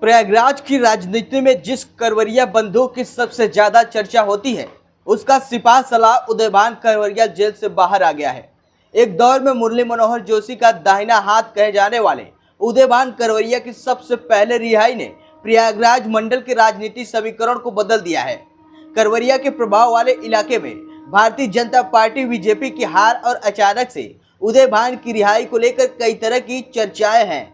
प्रयागराज की राजनीति में जिस करवरिया बंधु की सबसे ज्यादा चर्चा होती है, उसका सिपा सलार उदयभान करवरिया जेल से बाहर आ गया है। एक दौर में मुरली मनोहर जोशी का दाहिना हाथ कहे जाने वाले उदयभान करवरिया की सबसे पहले रिहाई ने प्रयागराज मंडल के राजनीति समीकरण को बदल दिया है। करवरिया के प्रभाव वाले इलाके में भारतीय जनता पार्टी बीजेपी की हार और अचानक से उदयभान की रिहाई को लेकर कई तरह की चर्चाएं हैं।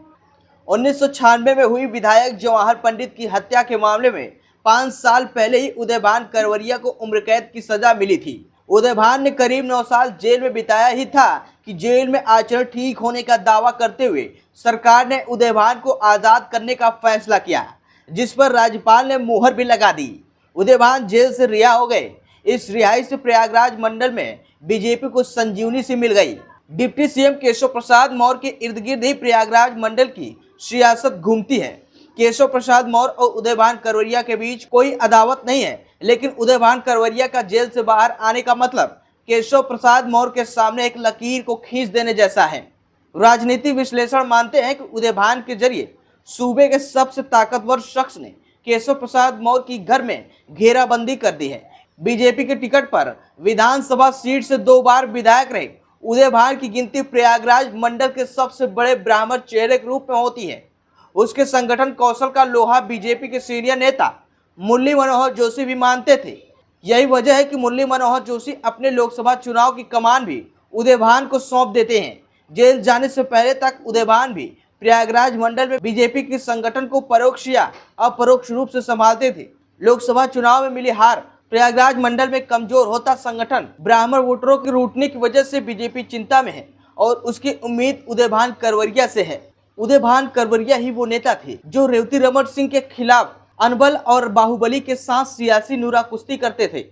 1996 में हुई विधायक जवाहर पंडित की हत्या के मामले में 5 साल पहले ही उदयभान करवरिया को उम्र कैद की सजा मिली थी। उदयभान ने करीब 9 साल जेल में बिताया ही था कि जेल में आचरण ठीक होने का दावा करते हुए सरकार ने उदयभान को आजाद करने का फैसला किया, जिस पर राज्यपाल ने मुहर भी लगा दी। उदयभान जेल से रिहा हो गए। इस रिहाई से प्रयागराज मंडल में बीजेपी को संजीवनी सी मिल गई। डिप्टी सीएम केशव प्रसाद मौर्य के इर्द गिर्द ही प्रयागराज मंडल की सियासत घूमती है। केशव प्रसाद मौर्य और उदयभान करवरिया के बीच कोई अदावत नहीं है, लेकिन उदयभान करवरिया का जेल से बाहर आने का मतलब केशव प्रसाद मौर्य के सामने एक लकीर को खींच देने जैसा है। राजनीति विश्लेषण मानते हैं कि उदयभान के जरिए सूबे के सबसे ताकतवर शख्स ने केशव प्रसाद मौर्य की घर में घेराबंदी कर दी है। बीजेपी के टिकट पर विधानसभा सीट से 2 बार विधायक रहे उदयभान की गिनती प्रयागराज मंडल के सबसे बड़े ब्राह्मण चेहरे के रूप में होती है। उसके संगठन कौशल का लोहा बीजेपी के सीनियर नेता मुरली मनोहर जोशी भी मानते थे। यही वजह है कि मुरली मनोहर जोशी अपने लोकसभा चुनाव की कमान भी उदयभान को सौंप देते हैं। जेल जाने से पहले तक उदयभान भी प्रयागराज मंडल में बीजेपी के संगठन को परोक्ष या अपरोक्ष रूप से संभालते थे। लोकसभा चुनाव में मिली हार, प्रयागराज मंडल में कमजोर होता संगठन, ब्राह्मण वोटरों की रूठने की वजह से बीजेपी चिंता में है और उसकी उम्मीद उदयभान करवरिया से है। उदयभान करवरिया ही वो नेता थे जो रेवती रमन सिंह के खिलाफ अनबल और बाहुबली के साथ सियासी नूरा कुश्ती करते थे।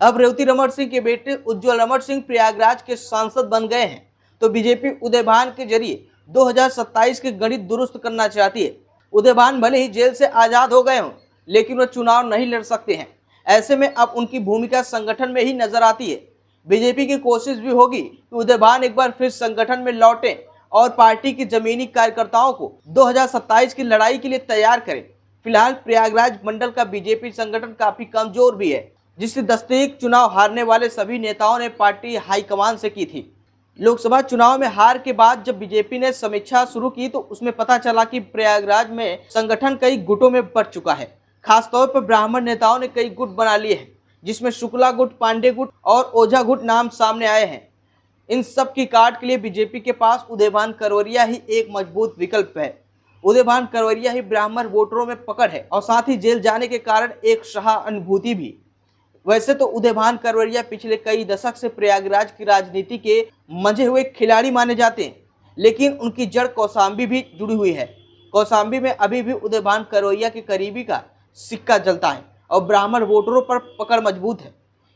अब रेवती रमन सिंह के बेटे उज्जवल रमन सिंह प्रयागराज के सांसद बन गए हैं, तो बीजेपी उदयभान के जरिए 2027 के गणित दुरुस्त करना चाहती है। उदयभान भले ही जेल से आजाद हो गए हों, लेकिन वो चुनाव नहीं लड़ सकते हैं। ऐसे में अब उनकी भूमिका संगठन में ही नजर आती है। बीजेपी की कोशिश भी होगी कि उदयभान एक बार फिर संगठन में लौटें और पार्टी की जमीनी कार्यकर्ताओं को 2027 की लड़ाई के लिए तैयार करें। फिलहाल प्रयागराज मंडल का बीजेपी संगठन काफी कमजोर भी है, जिससे दस्तक चुनाव हारने वाले सभी नेताओं ने पार्टी हाईकमान से की थी। लोकसभा चुनाव में हार के बाद जब बीजेपी ने समीक्षा शुरू की तो उसमें पता चला कि प्रयागराज में संगठन कई गुटों में बंट चुका है। खासतौर पर ब्राह्मण नेताओं ने कई गुट बना लिए हैं, जिसमें शुक्ला गुट, पांडे गुट और ओझा गुट नाम सामने आए हैं। इन सब की काट के लिए बीजेपी के पास उदयभान करवरिया ही एक मजबूत विकल्प है। उदयभान करवरिया ही ब्राह्मण वोटरों में पकड़ है और साथ ही जेल जाने के कारण एक सहानुभूति भी। वैसे तो उदयभान करवरिया पिछले कई दशक से प्रयागराज की राजनीति के मंझे हुए खिलाड़ी माने जाते हैं, लेकिन उनकी जड़ कौशाम्बी भी जुड़ी हुई है। कौशाम्बी में अभी भी उदयभान करवरिया के करीबी का सिक्का जलता है और ब्राह्मण वोटरों पर पकड़ मजबूत है।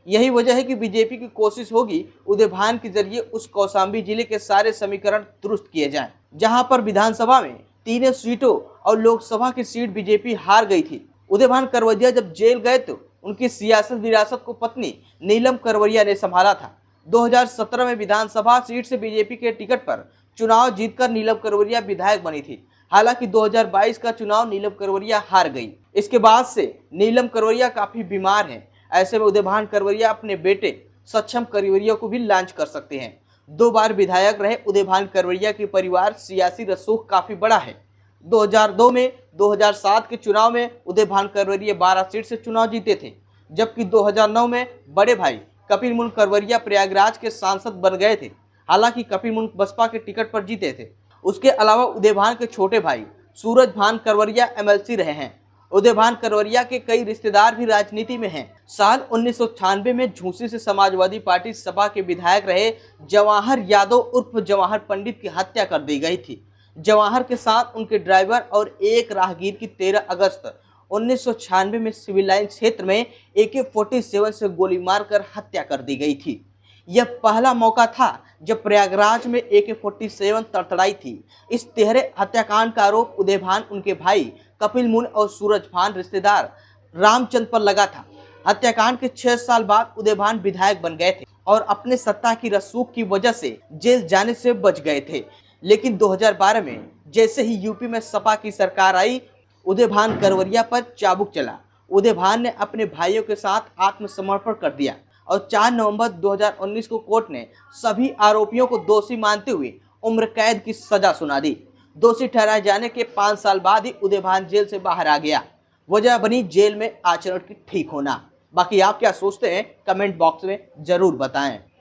यही वजह है कि बीजेपी की कोशिश होगी उदयभान के जरिए उस कौशाम्बी जिले के सारे समीकरण दुरुस्त किए जाएं, जहां पर विधानसभा में 3 सीटों और लोकसभा की सीट बीजेपी हार गई थी। उदयभान करवरिया जब जेल गए तो उनकी सियासत विरासत को पत्नी नीलम करवरिया ने संभाला था। 2017 में विधानसभा सीट से बीजेपी के टिकट पर चुनाव जीतकर नीलम करवरिया विधायक बनी थी। हालांकि 2022 का चुनाव नीलम करवरिया हार गई। इसके बाद से नीलम करवरिया काफी बीमार हैं। ऐसे में उदयभान करवरिया अपने बेटे सक्षम करवरिया को भी लॉन्च कर सकते हैं। 2 बार विधायक रहे उदयभान करवरिया के परिवार सियासी रसूख काफी बड़ा है। 2002 में 2007 के चुनाव में उदयभान करवरिया 12 सीट से चुनाव जीते थे, जबकि 2009 में बड़े भाई कपिल मुन करवरिया प्रयागराज के सांसद बन गए थे। हालांकि कपिल मुन बसपा के टिकट पर जीते थे। उसके अलावा उदयभान के छोटे भाई सूरजभान करवरिया एमएलसी रहे हैं। उदयभान करवरिया के कई रिश्तेदार भी राजनीति में हैं। साल 1996 में झूंसी से समाजवादी पार्टी सपा के विधायक रहे जवाहर यादव उर्फ जवाहर पंडित की हत्या कर दी गई थी। जवाहर के साथ उनके ड्राइवर और एक राहगीर की 13 अगस्त 1996 में सिविल लाइन क्षेत्र में AK-47 से गोली मारकर हत्या कर दी गई थी। यह पहला मौका था जब प्रयागराज में AK-47 तड़तड़ाई थी। इस 13 हत्याकांड का आरोप उदयभान, उनके भाई कपिल मुन और सूरजभान रिश्तेदार रामचंद्र पर लगा था। हत्याकांड के 6 साल बाद उदयभान विधायक बन गए थे और अपने सत्ता की रसूख की वजह से जेल जाने से बच गए थे। लेकिन 2012 में जैसे ही यूपी में सपा की सरकार आई, उदयभान करवरिया पर चाबुक चला। उदयभान ने अपने भाइयों के साथ आत्मसमर्पण कर दिया और 4 नवंबर 2019 को कोर्ट ने सभी आरोपियों को दोषी मानते हुए उम्र कैद की सजा सुना दी। दोषी ठहराए जाने के 5 साल बाद ही उदयभान जेल से बाहर आ गया। वजह बनी जेल में आचरण की ठीक होना। बाकी आप क्या सोचते हैं कमेंट बॉक्स में जरूर बताएं।